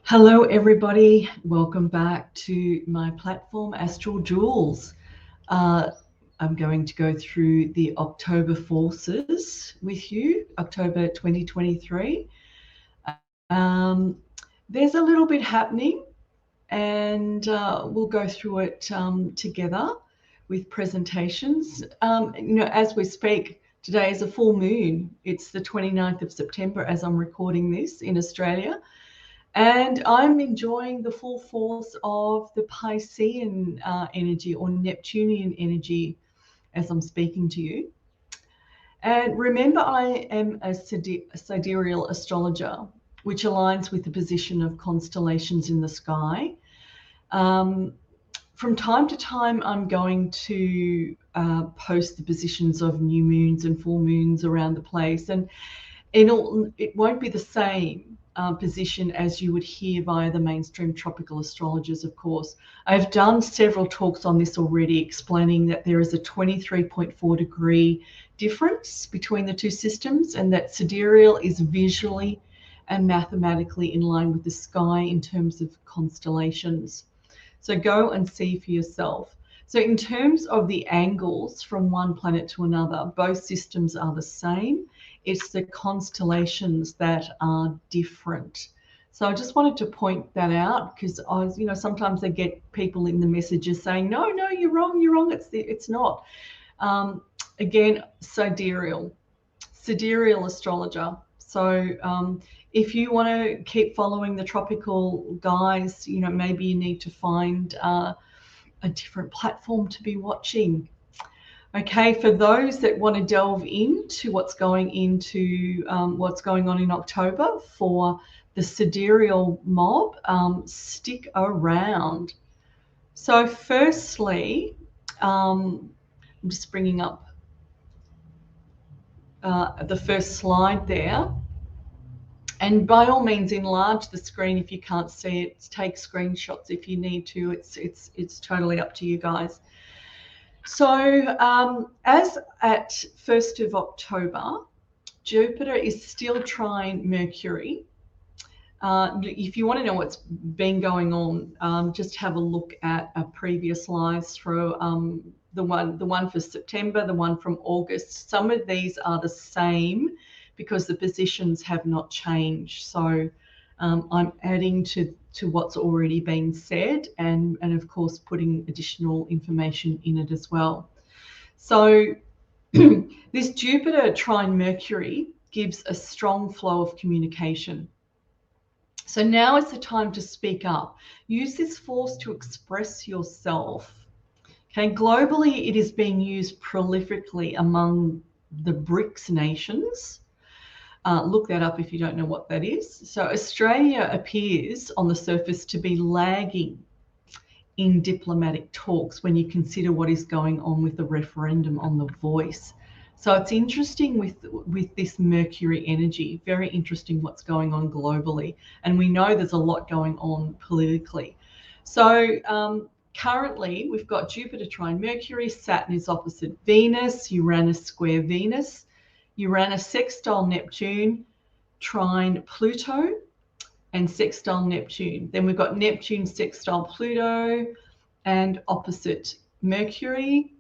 Hello, everybody. Welcome back to my platform, Astral Jewels. Uh, I'm going to go through the October forces with you, October 2023. Um, there's a little bit happening, and we'll go through it together with presentations. As we speak, today is a full moon. It's the 29th of September as I'm recording this in Australia. And I'm enjoying the full force of the Piscean energy or Neptunian energy as I'm speaking to you. And remember, I am a sidereal astrologer, which aligns with the position of constellations in the sky. Um, from time to time, I'm going to post the positions of new moons and full moons around the place. And it won't be the same position as you would hear via the mainstream tropical astrologers, of course. I've done several talks on this already, explaining that there is a 23.4-degree difference between the two systems, and that sidereal is visually and mathematically in line with the sky in terms of constellations. So go and see for yourself. So in terms of the angles from one planet to another, both systems are the same. It's the constellations that are different. So I just wanted to point that out because sometimes I get people in the messages saying, no, you're wrong. It's not. Again, sidereal astrologer. So if you want to keep following the tropical guys, maybe you need to find a different platform to be watching. Okay, for those that want to delve into what's going on in October for the sidereal mob, stick around. So firstly, I'm just bringing up the first slide there. And by all means, enlarge the screen if you can't see it. Take screenshots if you need to. It's totally up to you guys. So as at 1st of October, Jupiter is still trine Mercury. If you want to know what's been going on, just have a look at a previous lives for the one for September, the one from August. Some of these are the same because the positions have not changed. So I'm adding to what's already been said, and of course putting additional information in it as well. So this Jupiter trine Mercury gives a strong flow of communication. So now is the time to speak up. Use this force to express yourself. Okay, globally, it is being used prolifically among the BRICS nations. Look that up if you don't know what that is. So Australia appears on the surface to be lagging in diplomatic talks when you consider what is going on with the referendum on the voice. So it's interesting with this Mercury energy, very interesting what's going on globally. And we know there's a lot going on politically. So currently we've got Jupiter trine Mercury, Saturn is opposite Venus, Uranus square Venus, Uranus sextile Neptune, trine Pluto, and sextile Neptune. Then we've got Neptune sextile Pluto and opposite Mercury.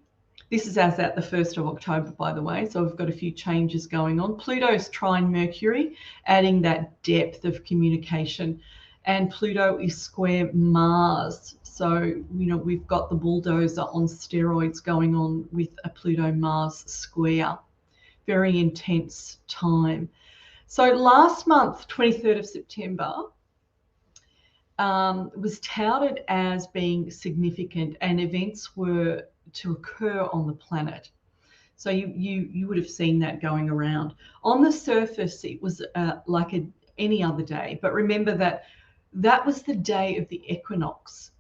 This is as at the 1st of October, by the way, so we've got a few changes going on. Pluto's trine Mercury, adding that depth of communication. And Pluto is square Mars. So, we've got the bulldozer on steroids going on with a Pluto-Mars square. Very intense time. So last month, 23rd of September, was touted as being significant, and events were to occur on the planet. So you would have seen that going around. On the surface, it was like any other day. But remember that was the day of the equinox,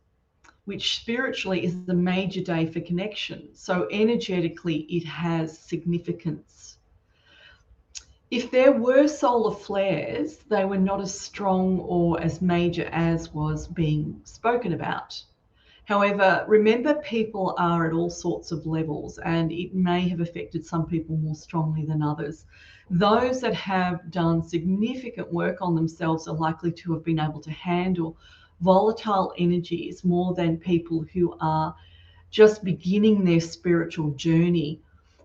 which spiritually is the major day for connection. So energetically, it has significance. If there were solar flares, they were not as strong or as major as was being spoken about. However, remember, people are at all sorts of levels, and it may have affected some people more strongly than others. Those that have done significant work on themselves are likely to have been able to handle volatile energies more than people who are just beginning their spiritual journey.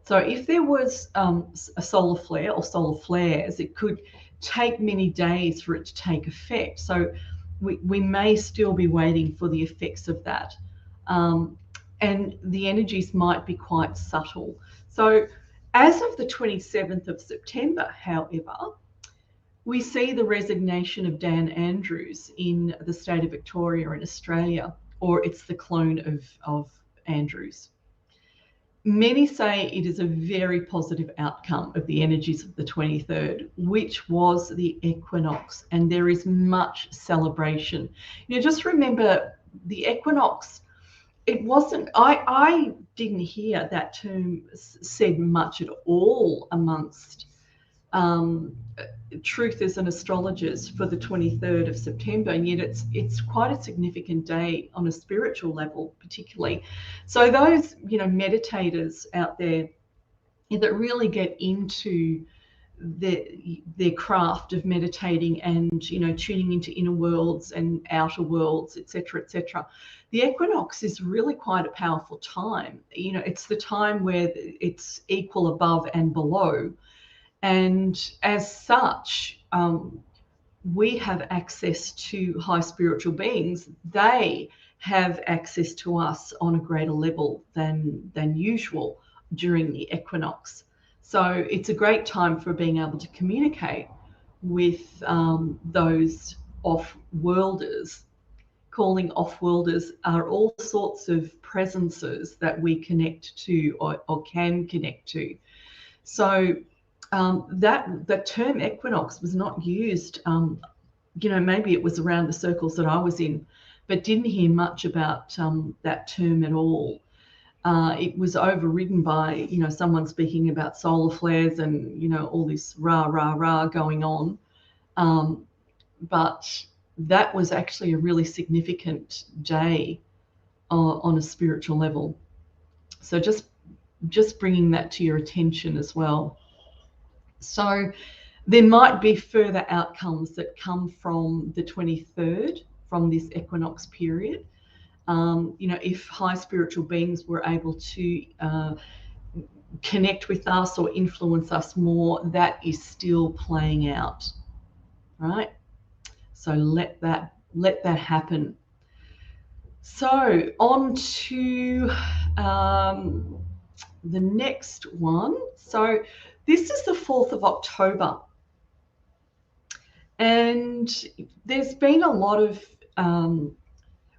So if there was a solar flare or solar flares, it could take many days for it to take effect. So we may still be waiting for the effects of that. Um, and the energies might be quite subtle. So as of the 27th of September, however, we see the resignation of Dan Andrews in the state of Victoria in Australia, or it's the clone of Andrews. Many say it is a very positive outcome of the energies of the 23rd, which was the equinox, and there is much celebration. Just remember the equinox. It wasn't, I didn't hear that term said much at all amongst truthers and astrologers for the 23rd of September, and yet it's quite a significant day on a spiritual level, particularly. So those meditators out there that really get into their craft of meditating and tuning into inner worlds and outer worlds, etc., etc. The equinox is really quite a powerful time. It's the time where it's equal above and below. And as such, we have access to high spiritual beings. They have access to us on a greater level than usual during the equinox. So it's a great time for being able to communicate with those off-worlders. Calling off-worlders are all sorts of presences that we connect to or can connect to. So that term equinox was not used, maybe it was around the circles that I was in, but didn't hear much about that term at all. It was overridden by, someone speaking about solar flares and, all this rah, rah, rah going on. But that was actually a really significant day on a spiritual level. So just bringing that to your attention as well. So there might be further outcomes that come from the 23rd, from this equinox period. If high spiritual beings were able to connect with us or influence us more, that is still playing out, right? So let that happen. So on to the next one. So this is the 4th of October. And there's been a lot of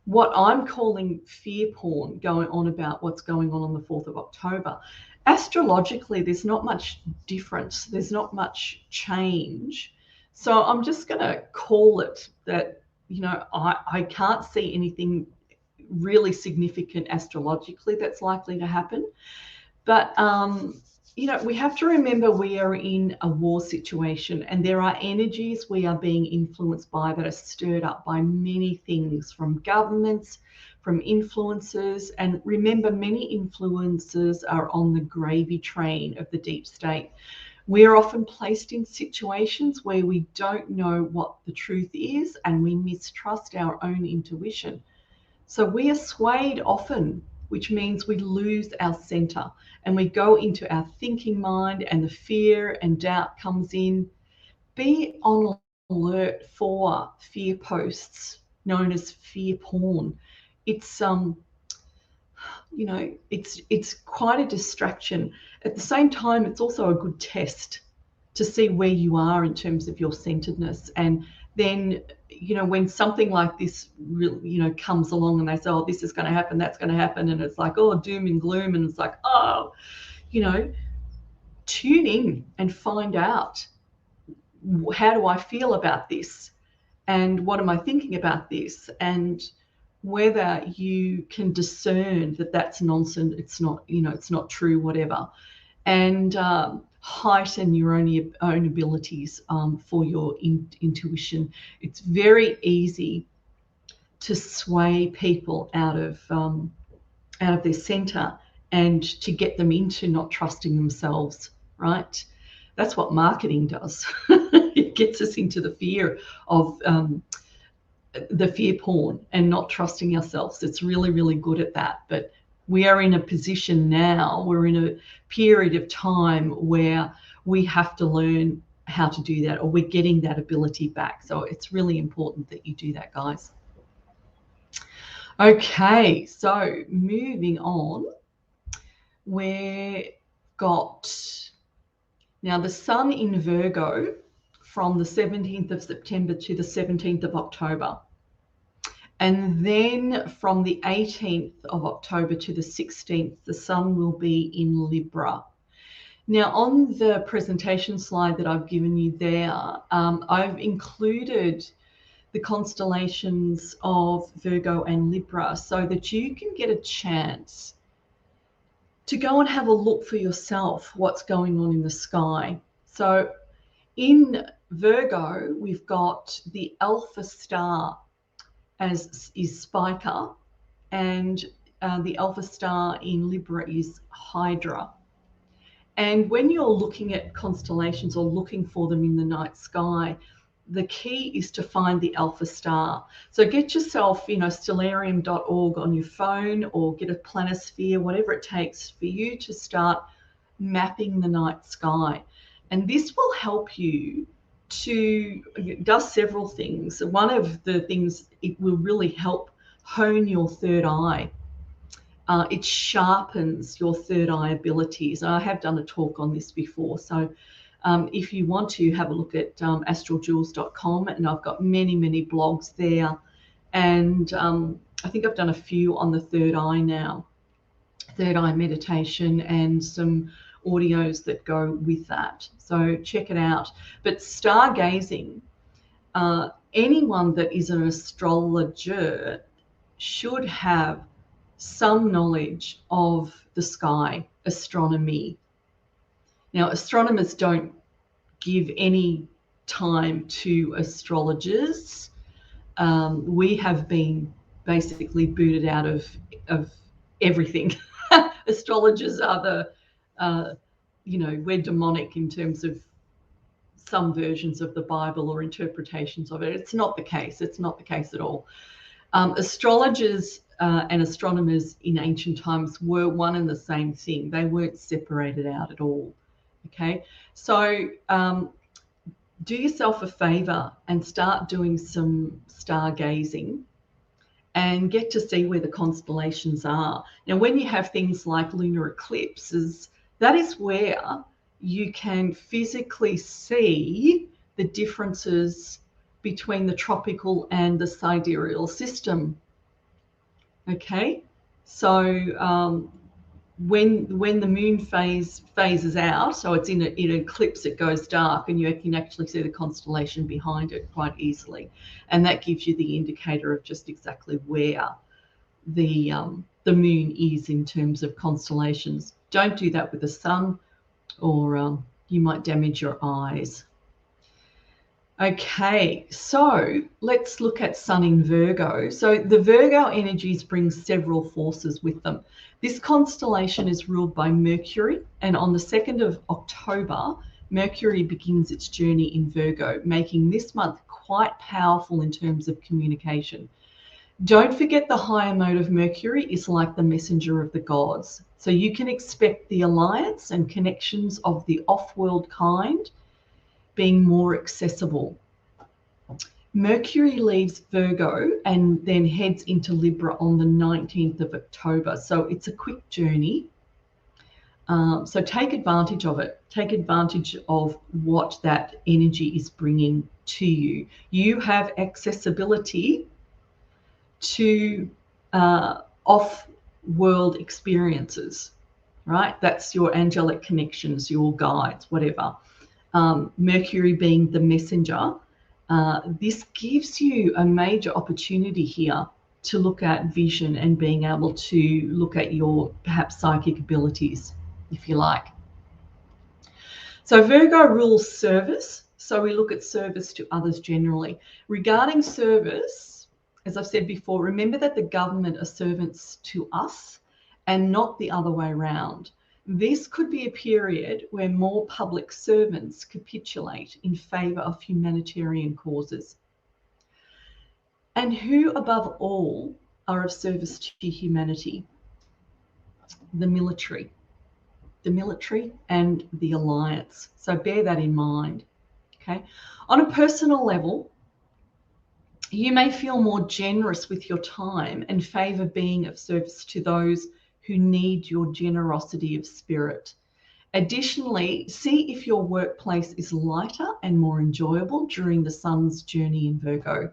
what I'm calling fear porn going on about what's going on the 4th of October. Astrologically, there's not much difference. There's not much change. So I'm just going to call it that, I can't see anything really significant astrologically that's likely to happen. But we have to remember we are in a war situation, and there are energies we are being influenced by that are stirred up by many things, from governments, from influencers. And remember, many influencers are on the gravy train of the deep state. We are often placed in situations where we don't know what the truth is, and we mistrust our own intuition. So we are swayed often, which means we lose our center and we go into our thinking mind, and the fear and doubt comes in. Be on alert for fear posts known as fear porn. It's it's quite a distraction. At the same time, it's also a good test to see where you are in terms of your centeredness. And then, when something like this really, comes along and they say, oh, this is going to happen, that's going to happen, and it's like, oh, doom and gloom, and it's like, oh, tune in and find out, how do I feel about this? And what am I thinking about this? And whether you can discern that that's nonsense, it's not, it's not true, whatever. And heighten your own abilities for your intuition. It's very easy to sway people out of their center and to get them into not trusting themselves, right? That's what marketing does. It gets us into the fear of the fear porn and not trusting ourselves. It's really, really good at that. But we are in a position now, we're in a period of time where we have to learn how to do that, or we're getting that ability back. So it's really important that you do that, guys. Okay, so moving on, we've got now the sun in Virgo from the 17th of September to the 17th of October. And then from the 18th of October to the 16th, the sun will be in Libra. Now, on the presentation slide that I've given you there, I've included the constellations of Virgo and Libra so that you can get a chance to go and have a look for yourself what's going on in the sky. So in Virgo, we've got the Alpha star as is Spica, and the Alpha star in Libra is Hydra. And when you're looking at constellations or looking for them in the night sky, the key is to find the Alpha star. So get yourself, stellarium.org on your phone, or get a planisphere, whatever it takes for you to start mapping the night sky. And this will help you it does several things. One of the things, it will really help hone your third eye. It sharpens your third eye abilities. I have done a talk on this before. So if you want to have a look at astraljules.com, and I've got many, many blogs there. And I think I've done a few on the third eye now, third eye meditation, and some audios that go with that. So check it out. But stargazing, anyone that is an astrologer should have some knowledge of the sky, astronomy. Now, astronomers don't give any time to astrologers. We have been basically booted out of everything. Astrologers are we're demonic in terms of some versions of the Bible or interpretations of it. It's not the case. It's not the case at all. Astrologers and astronomers in ancient times were one and the same thing. They weren't separated out at all. Okay, so do yourself a favor and start doing some stargazing and get to see where the constellations are. Now, when you have things like lunar eclipses, that is where you can physically see the differences between the tropical and the sidereal system. Okay, so when the moon phases out, so it's in an eclipse, it goes dark, and you can actually see the constellation behind it quite easily, and that gives you the indicator of just exactly where the moon is in terms of constellations. Don't do that with the sun, or you might damage your eyes. Okay, so let's look at Sun in Virgo. So the Virgo energies bring several forces with them. This constellation is ruled by Mercury, and on the 2nd of October, Mercury begins its journey in Virgo, making this month quite powerful in terms of communication. Don't forget the higher mode of Mercury is like the messenger of the gods. So you can expect the alliance and connections of the off-world kind being more accessible. Mercury leaves Virgo and then heads into Libra on the 19th of October. So it's a quick journey. So take advantage of it. Take advantage of what that energy is bringing to you. You have accessibility to off-world experiences, right? That's your angelic connections, your guides, whatever. Mercury being the messenger, this gives you a major opportunity here to look at vision and being able to look at your perhaps psychic abilities, if you like. So Virgo rules service. So we look at service to others generally. Regarding service, as I've said before, remember that the government are servants to us and not the other way around. This could be a period where more public servants capitulate in favour of humanitarian causes. And who above all are of service to humanity? The military and the alliance. So bear that in mind. Okay. On a personal level, you may feel more generous with your time and favour being of service to those who need your generosity of spirit. Additionally, see if your workplace is lighter and more enjoyable during the sun's journey in Virgo.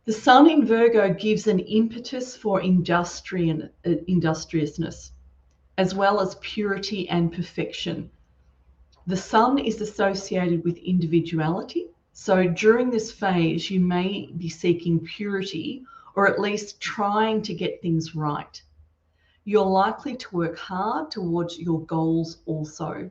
The sun in Virgo gives an impetus for industriousness, as well as purity and perfection. The sun is associated with individuality. So during this phase, you may be seeking purity or at least trying to get things right. You're likely to work hard towards your goals also.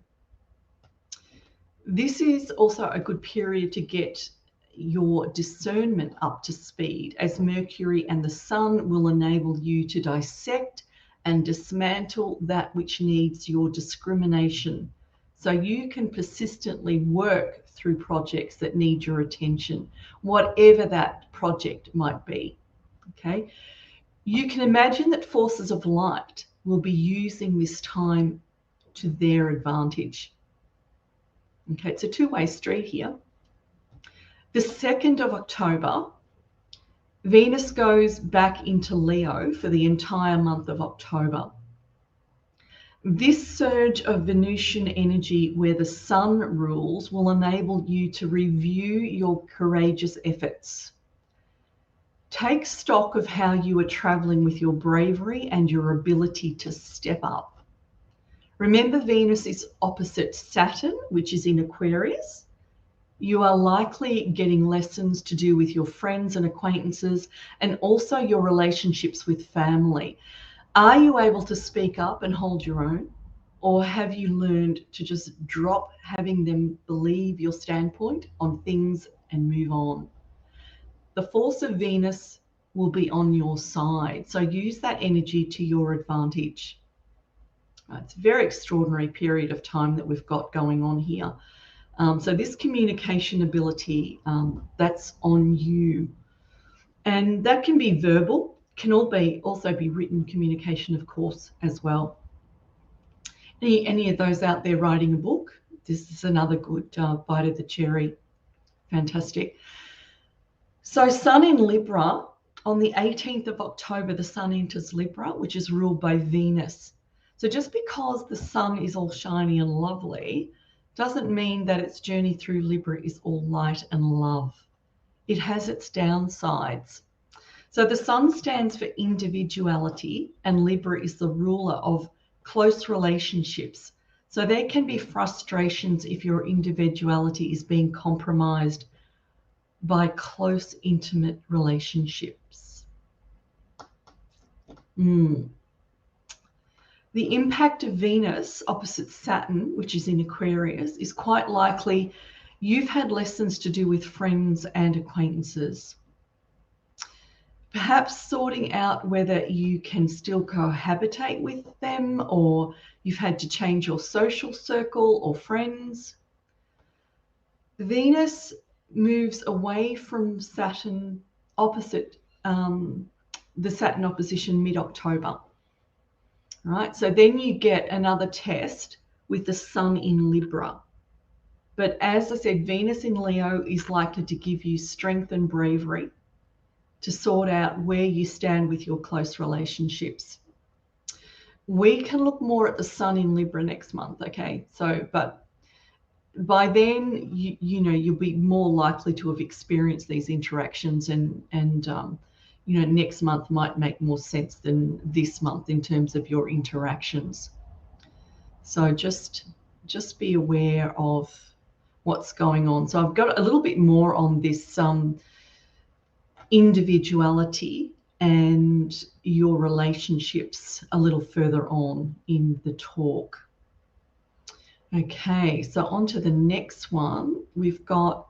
This is also a good period to get your discernment up to speed, as Mercury and the sun will enable you to dissect and dismantle that which needs your discrimination, so you can persistently work through projects that need your attention, whatever that project might be. Okay, you can imagine that forces of light will be using this time to their advantage. Okay, it's a two-way street here. The 2nd of October, Venus goes back into Leo for the entire month of October. This surge of Venusian energy where the sun rules will enable you to review your courageous efforts. Take stock of how you are traveling with your bravery and your ability to step up. Remember, Venus is opposite Saturn, which is in Aquarius. You are likely getting lessons to do with your friends and acquaintances and also your relationships with family. Are you able to speak up and hold your own? Or have you learned to just drop having them believe your standpoint on things and move on? The force of Venus will be on your side, so use that energy to your advantage. It's a very extraordinary period of time that we've got going on here. So this communication ability, that's on you. And that can be verbal, can also be written communication, of course, as well. Any of those out there writing a book, this is another good bite of the cherry. Fantastic. So Sun in Libra, on the 18th of October, the Sun enters Libra, which is ruled by Venus. So just because the Sun is all shiny and lovely doesn't mean that its journey through Libra is all light and love. It has its downsides. So the Sun stands for individuality, and Libra is the ruler of close relationships. So there can be frustrations if your individuality is being compromised by close, intimate relationships. The impact of Venus opposite Saturn, which is in Aquarius, is quite likely you've had lessons to do with friends and acquaintances. Perhaps sorting out whether you can still cohabitate with them, or you've had to change your social circle or friends. Venus moves away from Saturn opposite the Saturn opposition mid-October. Right, so then you get another test with the Sun in Libra. But as I said, Venus in Leo is likely to give you strength and bravery to sort out where you stand with your close relationships. We can look more at the Sun in Libra next month, okay? So, but by then, you know, you'll be more likely to have experienced these interactions, and you know, next month might make more sense than this month in terms of your interactions. So just be aware of what's going on. So I've got a little bit more on this individuality and your relationships a little further on in the talk. Okay, so on to the next one. We've got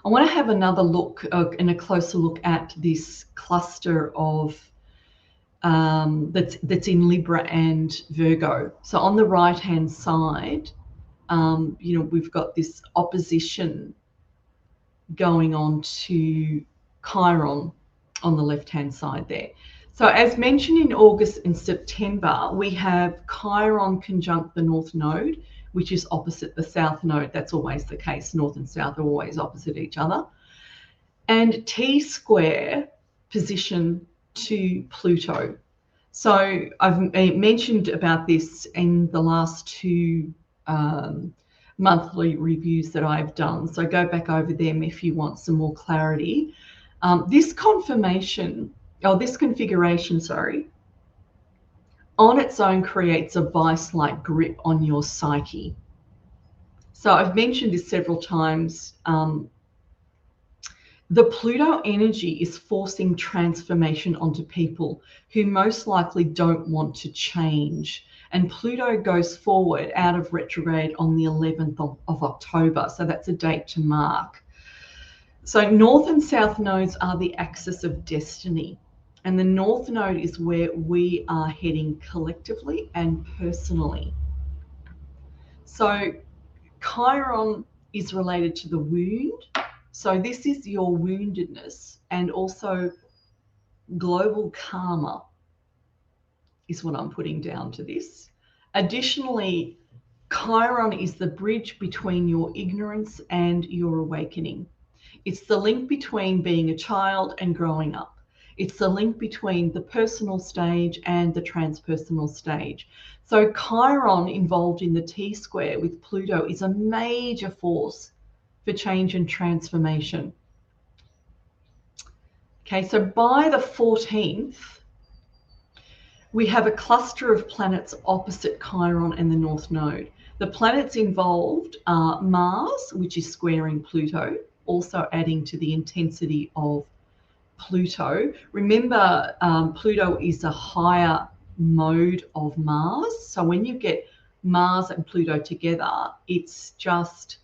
I want to have another look and a closer look at this cluster of that's in Libra and Virgo. So on the right hand side, we've got this opposition going on to Chiron on the left hand side there. So as mentioned, in August and September, we have Chiron conjunct the North Node, which is opposite the South Node. That's always the case. North and South are always opposite each other. And T-square position to Pluto. So I've mentioned about this in the last two monthly reviews that I've done. So go back over them if you want some more clarity. This configuration, on its own creates a vice-like grip on your psyche. So I've mentioned this several times. The Pluto energy is forcing transformation onto people who most likely don't want to change. And Pluto goes forward out of retrograde on the 11th of October. So that's a date to mark. So North and South nodes are the axis of destiny. And the North node is where we are heading collectively and personally. So Chiron is related to the wound. So this is your woundedness, and also global karma is what I'm putting down to this. Additionally, Chiron is the bridge between your ignorance and your awakening. It's the link between being a child and growing up. It's the link between the personal stage and the transpersonal stage. So Chiron involved in the T-square with Pluto is a major force for change and transformation. Okay, so by the 14th, we have a cluster of planets opposite Chiron and the North Node. The planets involved are Mars, which is squaring Pluto, also adding to the intensity of Pluto. Remember, Pluto is a higher mode of Mars. So when you get Mars and Pluto together, it's just,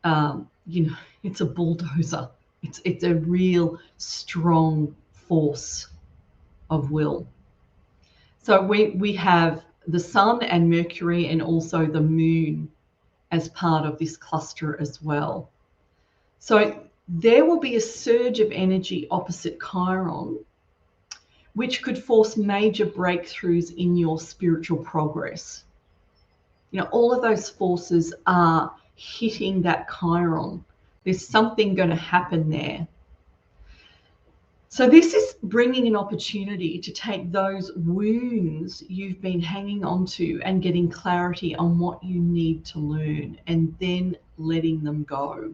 it's a bulldozer. It's a real strong force of will. So we have the Sun and Mercury and also the Moon as part of this cluster as well. So there will be a surge of energy opposite Chiron, which could force major breakthroughs in your spiritual progress. All of those forces are hitting that Chiron. There's something going to happen there. So this is bringing an opportunity to take those wounds you've been hanging on to and getting clarity on what you need to learn and then letting them go.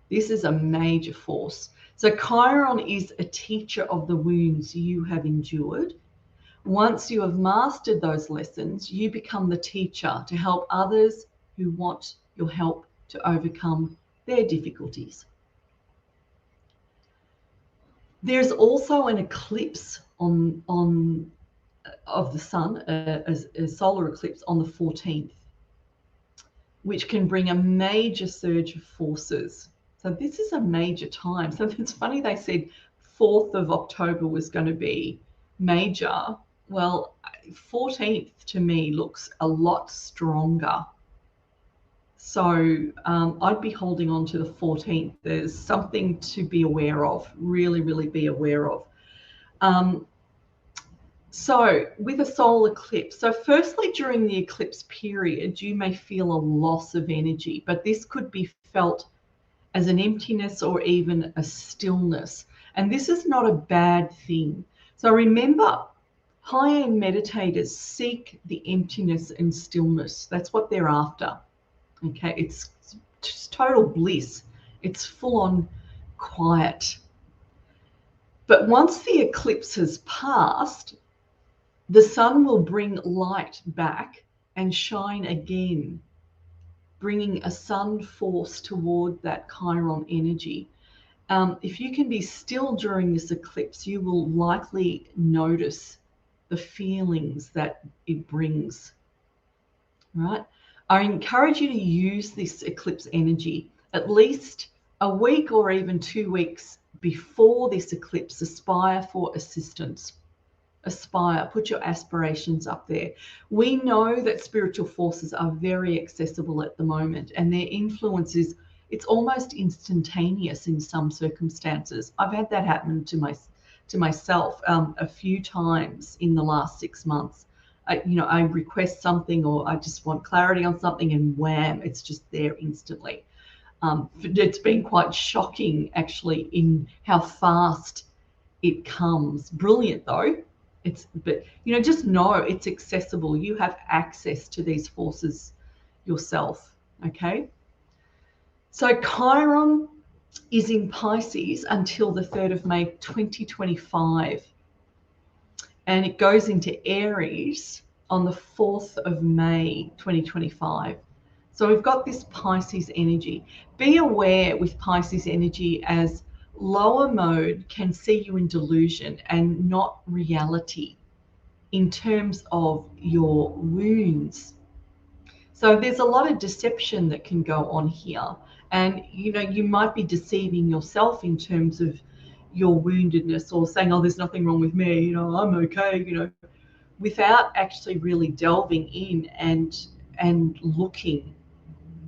This is a major force. So Chiron is a teacher of the wounds you have endured. Once you have mastered those lessons, you become the teacher to help others who want your help to overcome their difficulties. There's also an eclipse of the sun, a solar eclipse on the 14th, which can bring a major surge of forces. So this is a major time. So it's funny they said 4th of October was going to be major. Well, 14th to me looks a lot stronger. So I'd be holding on to the 14th. There's something to be aware of, really, really be aware of. So with a solar eclipse, so firstly, during the eclipse period, you may feel a loss of energy, but this could be felt as an emptiness or even a stillness. And this is not a bad thing. So remember, high-end meditators seek the emptiness and stillness. That's what they're after. Okay, it's just total bliss. It's full-on quiet. But once the eclipse has passed, the sun will bring light back and shine again, bringing a sun force toward that Chiron energy. If you can be still during this eclipse, you will likely notice the feelings that it brings, right? I encourage you to use this eclipse energy at least a week or even 2 weeks before this eclipse, aspire for assistance. Aspire, put your aspirations up there. We know that spiritual forces are very accessible at the moment, and their influence is, it's almost instantaneous in some circumstances. I've had that happen to myself a few times in the last 6 months. I request something, or I just want clarity on something, and wham, it's just there instantly. It's been quite shocking, actually, in how fast it comes. Brilliant, though. But just know it's accessible. You have access to these forces yourself. Okay. So Chiron is in Pisces until the 3rd of May 2025, and it goes into Aries on the 4th of May 2025. So we've got this Pisces energy. Be aware with Pisces energy, as lower mode can see you in delusion and not reality in terms of your wounds. So there's a lot of deception that can go on here. And, you might be deceiving yourself in terms of your woundedness, or saying, oh, there's nothing wrong with me, I'm okay, without actually really delving in and looking.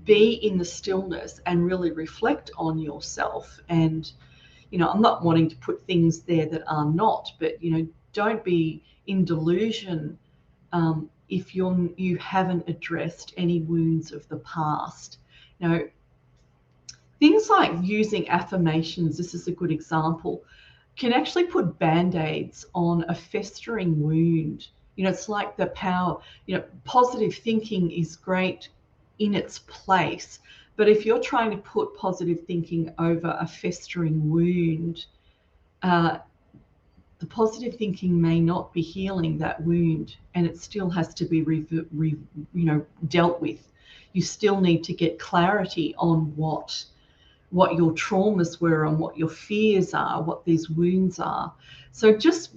Be in the stillness and really reflect on yourself. And, I'm not wanting to put things there that are not, but, don't be in delusion if you haven't addressed any wounds of the past. Things like using affirmations, this is a good example, can actually put band-aids on a festering wound. It's like the power, positive thinking is great in its place, but if you're trying to put positive thinking over a festering wound, the positive thinking may not be healing that wound, and it still has to be dealt with. You still need to get clarity on what your traumas were, and what your fears are, what these wounds are. So just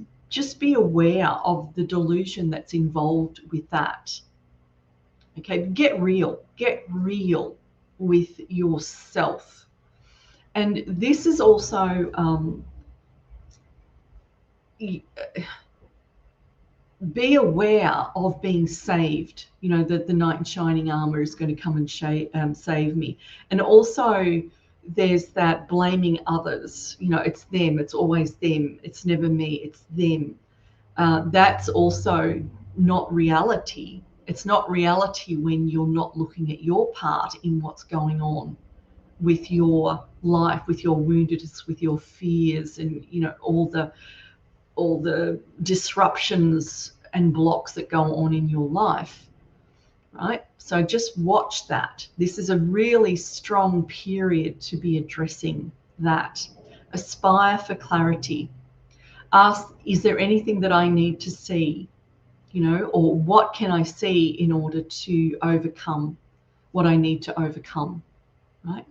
be aware of the delusion that's involved with that. Okay, get real with yourself. And this is also be aware of being saved. That the knight in shining armor is going to come and save me. And also there's that blaming others. It's them, it's always them, it's never me, it's them. That's also not reality. It's not reality when you're not looking at your part in what's going on with your life, with your woundedness, with your fears, and all the disruptions and blocks that go on in your life, right? So just watch that. This is a really strong period to be addressing that. Aspire for clarity. Ask, is there anything that I need to see, or what can I see in order to overcome what I need to overcome, right?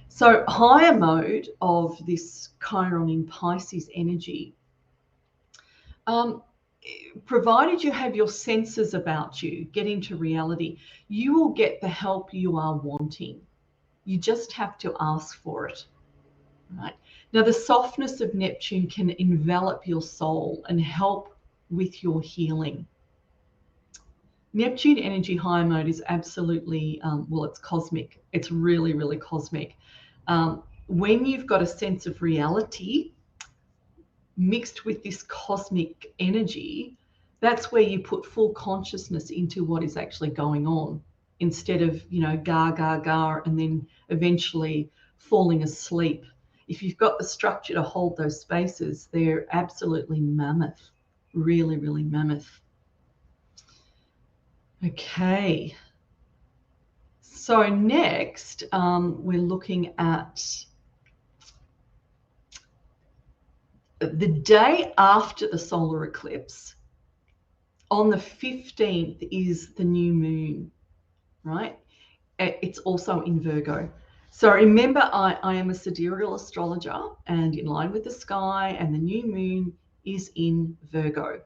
So higher mode of this Chiron in Pisces energy, provided you have your senses about you, get into reality, you will get the help you are wanting. You just have to ask for it, right? Now, the softness of Neptune can envelop your soul and help with your healing. Neptune energy high mode is absolutely, it's cosmic. It's really, really cosmic. When you've got a sense of reality mixed with this cosmic energy, that's where you put full consciousness into what is actually going on, instead of, ga, and then eventually falling asleep. If you've got the structure to hold those spaces, they're absolutely mammoth, really, really mammoth. Okay. So next, we're looking at the day after the solar eclipse. On the 15th is the new moon, right? It's also in Virgo. So remember, I am a sidereal astrologer, and in line with the sky, and the new moon is in Virgo.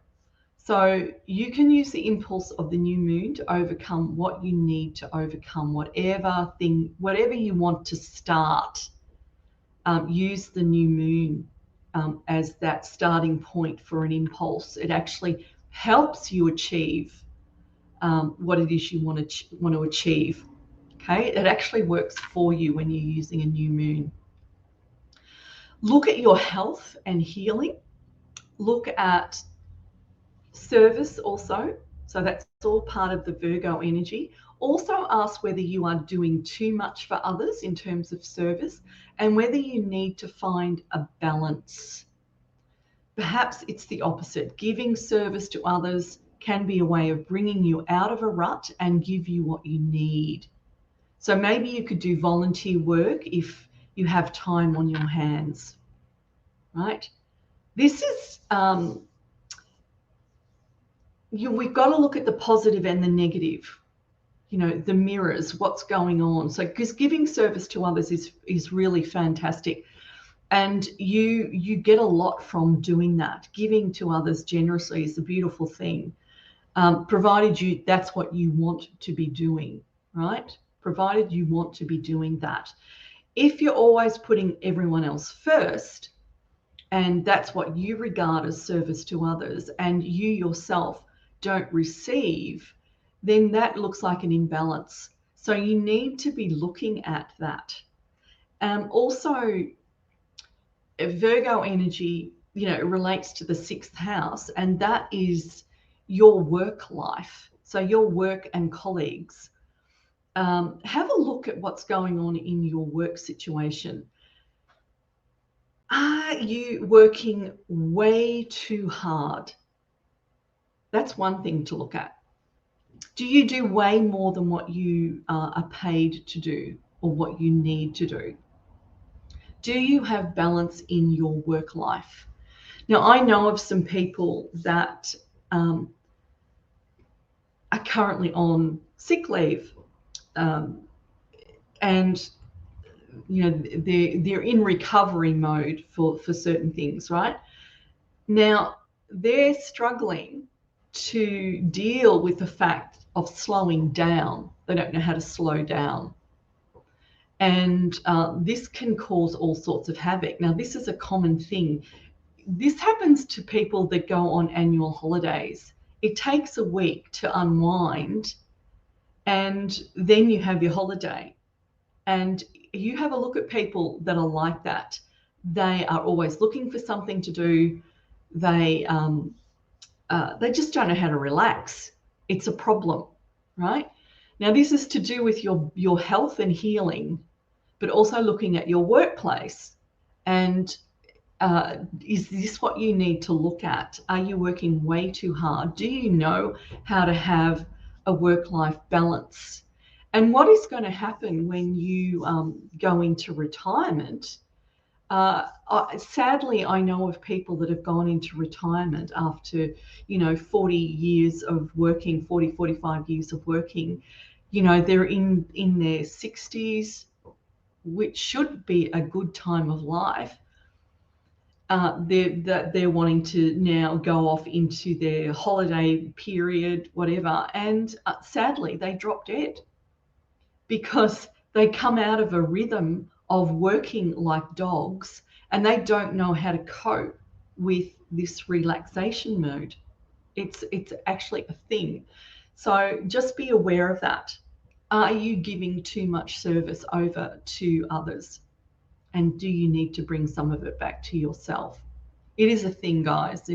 So you can use the impulse of the new moon to overcome what you need to overcome, whatever you want to start. use the new moon as that starting point for an impulse. It actually helps you achieve what it is you want to achieve. Okay, it actually works for you when you're using a new moon. Look at your health and healing. Look at service also. So that's all part of the Virgo energy. Also ask whether you are doing too much for others in terms of service and whether you need to find a balance. Perhaps it's the opposite. Giving service to others can be a way of bringing you out of a rut and give you what you need. So maybe you could do volunteer work if you have time on your hands, right? This is, we've got to look at the positive and the negative, the mirrors, what's going on. So because giving service to others is really fantastic. And you get a lot from doing that. Giving to others generously is a beautiful thing, provided that's what you want to be doing, right? Provided you want to be doing that. If you're always putting everyone else first, and that's what you regard as service to others, and you yourself don't receive, then that looks like an imbalance. So you need to be looking at that. Also, Virgo energy, relates to the 6th house, and that is your work life. So your work and colleagues. Have a look at what's going on in your work situation. Are you working way too hard? That's one thing to look at. Do you do way more than what you are paid to do or what you need to do? Do you have balance in your work life? Now, I know of some people that are currently on sick leave, and they're in recovery mode for certain things, right? Now, they're struggling to deal with the fact of slowing down. They don't know how to slow down. And this can cause all sorts of havoc. Now, this is a common thing. This happens to people that go on annual holidays. It takes a week to unwind, and then you have your holiday. And you have a look at people that are like that. They are always looking for something to do. They just don't know how to relax. It's a problem, right? Now, this is to do with your health and healing, but also looking at your workplace. And is this what you need to look at? Are you working way too hard? Do you know how to have a work-life balance? And what is going to happen when you go into retirement? Sadly, I know of people that have gone into retirement after, 40 years of working, 40, 45 years of working. They're in their 60s, which should be a good time of life. They're wanting to now go off into their holiday period, whatever. And sadly, they drop dead because they come out of a rhythm of working like dogs, and they don't know how to cope with this relaxation mode. It's actually a thing. So just be aware of that. Are you giving too much service over to others? And do you need to bring some of it back to yourself? It is a thing, guys.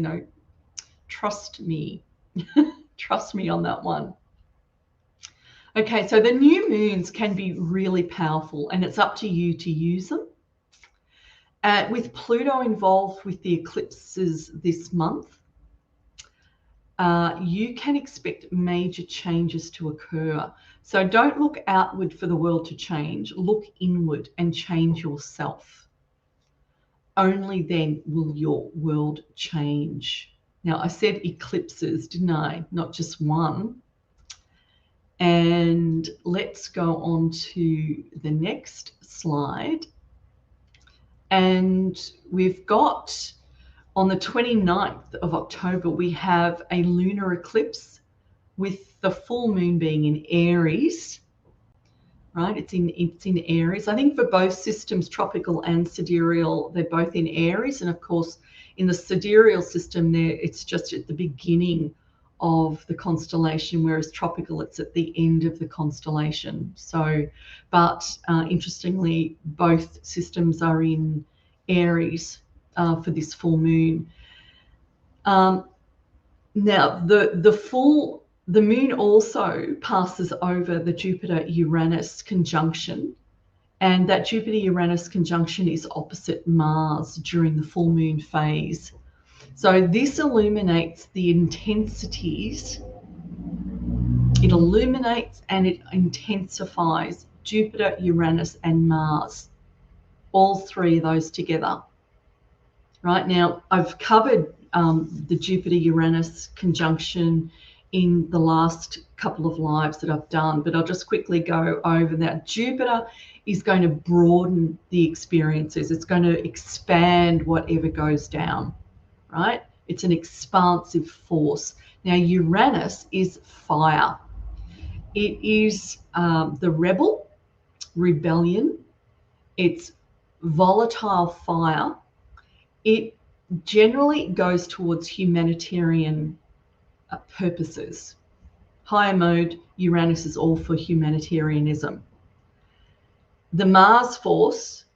Trust me. Trust me on that one. Okay, so the new moons can be really powerful, and it's up to you to use them. With Pluto involved with the eclipses this month, you can expect major changes to occur. So don't look outward for the world to change. Look inward and change yourself. Only then will your world change. Now, I said eclipses, didn't I? Not just one. And let's go on to the next slide. And we've got, on the 29th of October, we have a lunar eclipse with the full moon being in Aries. right? It's in Aries. I think for both systems, tropical and sidereal, they're both in Aries. And of course, in the sidereal system, there it's just at the beginning of the constellation, whereas tropical, it's at the end of the constellation. So, but interestingly, both systems are in Aries for this full moon. Now, the moon also passes over the Jupiter-Uranus conjunction, and that Jupiter-Uranus conjunction is opposite Mars during the full moon phase. So this illuminates the intensities. It illuminates and it intensifies Jupiter, Uranus, and Mars, all three of those together. Right now, I've covered the Jupiter-Uranus conjunction in the last couple of lives that I've done, but I'll just quickly go over that. Jupiter is going to broaden the experiences. It's going to expand whatever goes down, right? It's an expansive force. Now, Uranus is fire. It is the rebellion. It's volatile fire. It generally goes towards humanitarian purposes. Higher mode, Uranus is all for humanitarianism. The Mars force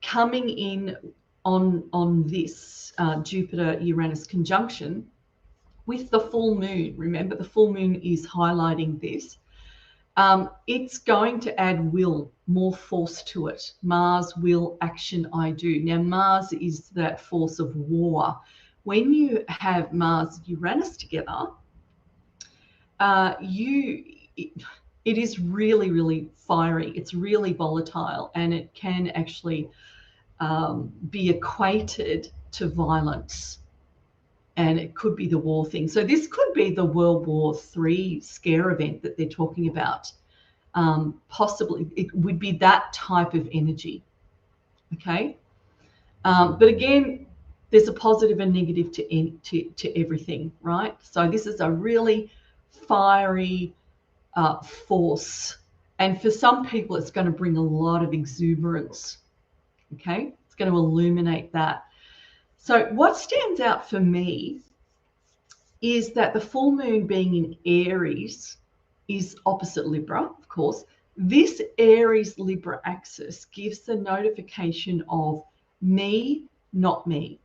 coming in on this Jupiter-Uranus conjunction with the full moon. Remember, the full moon is highlighting this. It's going to add will, more force to it. Mars, will, action, I do. Now, Mars is that force of war. When you have Mars, Uranus together, it is really, really fiery. It's really volatile, and it can actually be equated to violence. And it could be the war thing. So this could be the World War III scare event that they're talking about. Possibly, it would be that type of energy. Okay. But again, there's a positive and negative to everything, right? So this is a really fiery force. And for some people, it's going to bring a lot of exuberance. Okay. It's going to illuminate that. So what stands out for me is that the full moon being in Aries is opposite Libra, of course. This Aries-Libra axis gives the notification of me, not me,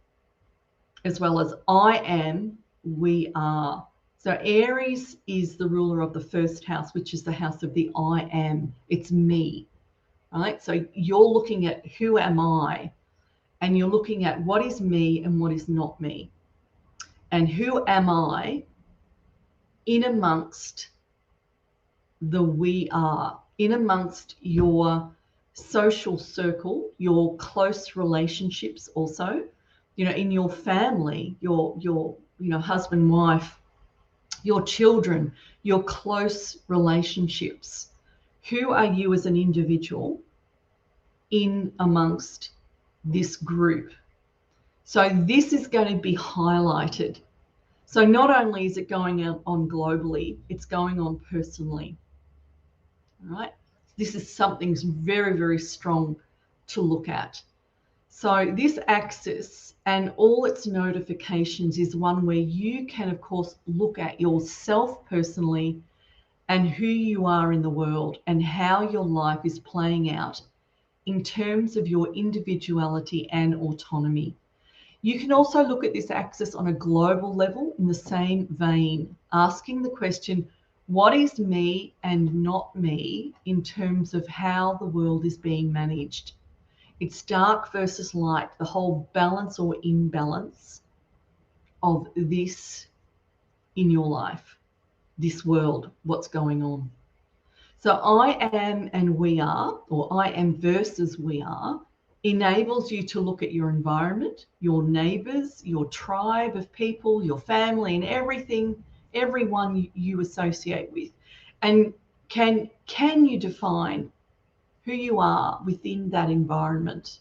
as well as I am, we are. So Aries is the ruler of the first house, which is the house of the I am. It's me, right? So you're looking at who am I? And you're looking at what is me and what is not me. And who am I in amongst the we are, in amongst your social circle, your close relationships also, in your family, your husband, wife, your children, your close relationships. Who are you as an individual in amongst this group? So this is going to be highlighted. So not only is it going on globally, it's going on personally. All right. This is something very, very strong to look at. So this axis and all its notifications is one where you can, of course, look at yourself personally and who you are in the world and how your life is playing out in terms of your individuality and autonomy. You can also look at this axis on a global level in the same vein, asking the question, what is me and not me in terms of how the world is being managed? It's dark versus light, the whole balance or imbalance of this in your life, this world, what's going on. So I am and we are, or I am versus we are, enables you to look at your environment, your neighbors, your tribe of people, your family, and everyone you associate with. And can you define who you are within that environment?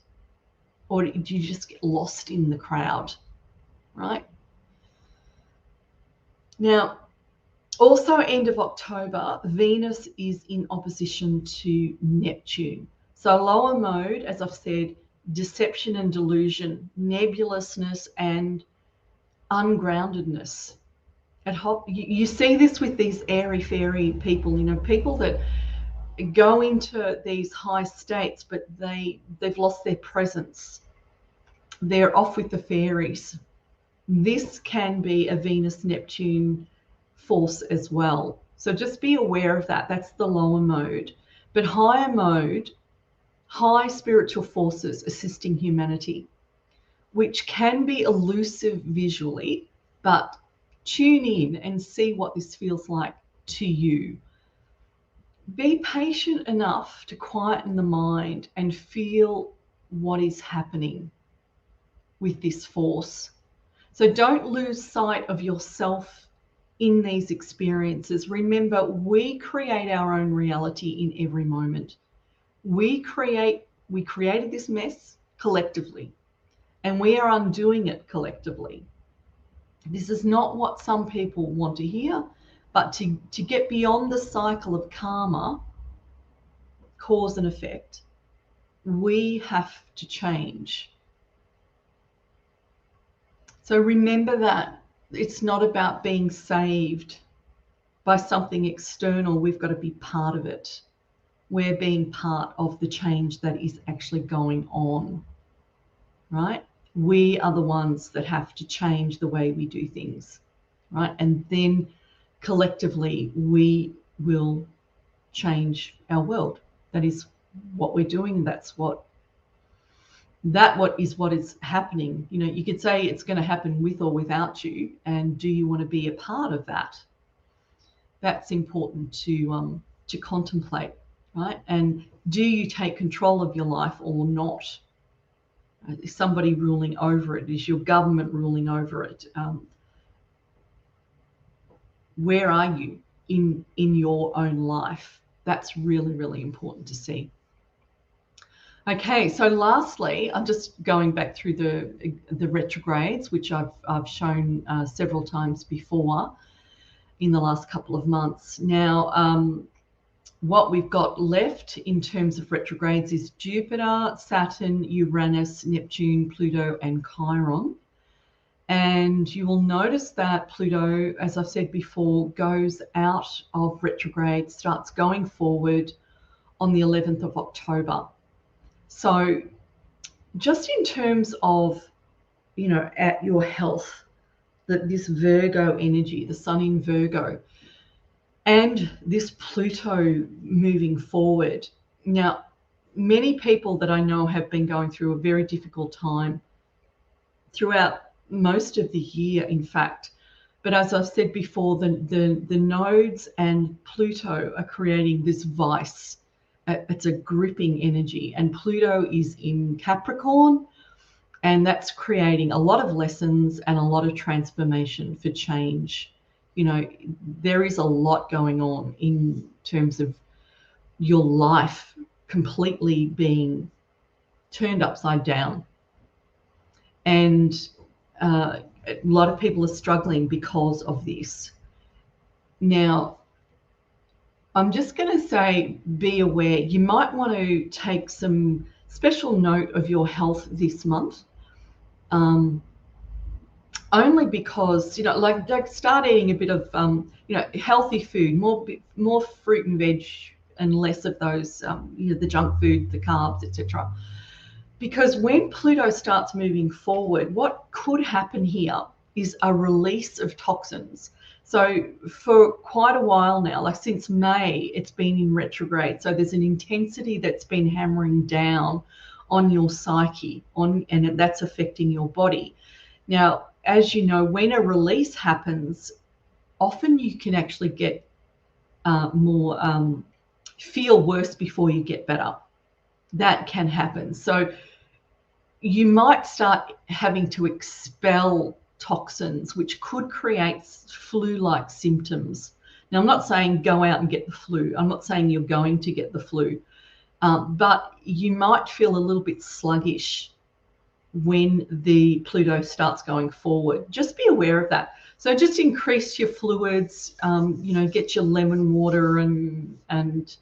Or do you just get lost in the crowd, right? Now, Also, end of October, Venus is in opposition to Neptune. So lower mode, as I've said, deception and delusion, nebulousness and ungroundedness. You see this with these airy fairy people, people that go into these high states, but they've lost their presence. They're off with the fairies. This can be a Venus-Neptune force as well. So just be aware of that. That's the lower mode. But higher mode, high spiritual forces assisting humanity, which can be elusive visually, but tune in and see what this feels like to you. Be patient enough to quieten the mind and feel what is happening with this force. So don't lose sight of yourself in these experiences. Remember, we create our own reality in every moment. We created this mess collectively, and we are undoing it collectively. This is not what some people want to hear, but to get beyond the cycle of karma, cause and effect, we have to change. So remember that it's not about being saved by something external. We've got to be part of it. We're being part of the change that is actually going on, right? We are the ones that have to change the way we do things, right? And then collectively, we will change our world. That is what we're doing. What is happening. You could say it's going to happen with or without you, and do you want to be a part of that? That's important to contemplate, right? And do you take control of your life or not? Is somebody ruling over it? Is your government ruling over it? Where are you in your own life? That's really, really important to see. Okay, so lastly, I'm just going back through the retrogrades, which I've shown several times before in the last couple of months. Now, what we've got left in terms of retrogrades is Jupiter, Saturn, Uranus, Neptune, Pluto, and Chiron. And you will notice that Pluto, as I've said before, goes out of retrograde, starts going forward on the 11th of October. So just in terms of, at your health, this Virgo energy, the sun in Virgo, and this Pluto moving forward. Now, many people that I know have been going through a very difficult time throughout most of the year, in fact. But as I've said before, the nodes and Pluto are creating this vice. It's a gripping energy, and Pluto is in Capricorn, and that's creating a lot of lessons and a lot of transformation for change. There is a lot going on in terms of your life completely being turned upside down. And a lot of people are struggling because of this. Now, I'm just going to say, be aware. You might want to take some special note of your health this month. Only because, like start eating a bit of, healthy food, more fruit and veg and less of those, the junk food, the carbs, etc. Because when Pluto starts moving forward, what could happen here is a release of toxins. So for quite a while now, like since May, it's been in retrograde. So there's an intensity that's been hammering down on your psyche, and that's affecting your body. Now, as you know, when a release happens, often you can actually get feel worse before you get better. That can happen. So you might start having to expel toxins, which could create flu-like symptoms. Now, I'm not saying go out and get the flu. I'm not saying you're going to get the flu, but you might feel a little bit sluggish when the Pluto starts going forward. Just be aware of that. So just increase your fluids, get your lemon water and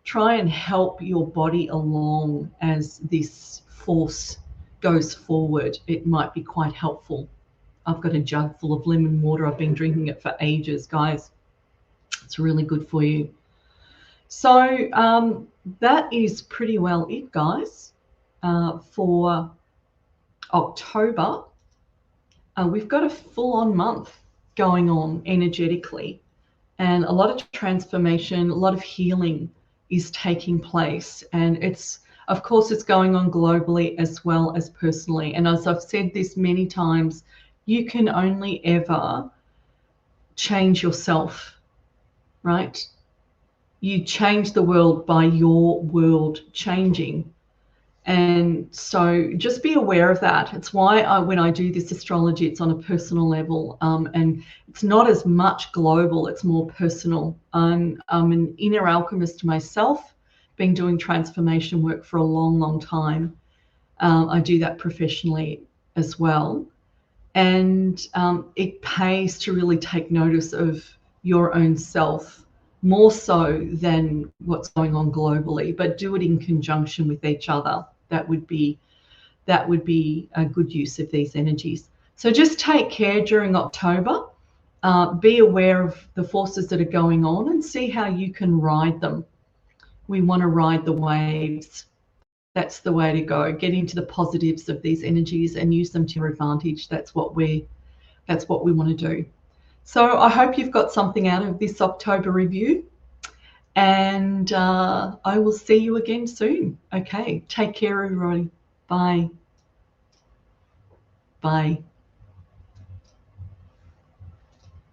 try and help your body along as this force goes forward. It might be quite helpful. I've got a jug full of lemon water. I've been drinking it for ages, guys. It's really good for you. So that is pretty well it, guys, for October. We've got a full-on month going on energetically, and a lot of transformation, a lot of healing is taking place. And of course, it's going on globally as well as personally. And as I've said this many times, you can only ever change yourself, right? You change the world by your world changing. And so just be aware of that. It's why when I do this astrology, it's on a personal level, and it's not as much global, it's more personal. I'm an inner alchemist myself, been doing transformation work for a long, long time. I do that professionally as well. And it pays to really take notice of your own self, more so than what's going on globally, but do it in conjunction with each other. That would be a good use of these energies. So just take care during October. Be aware of the forces that are going on and see how you can ride them. We want to ride the waves. That's the way to go. Get into the positives of these energies and use them to your advantage. That's what we want to do. So I hope you've got something out of this October review. And I will see you again soon. Okay, take care, everybody. Bye. Bye.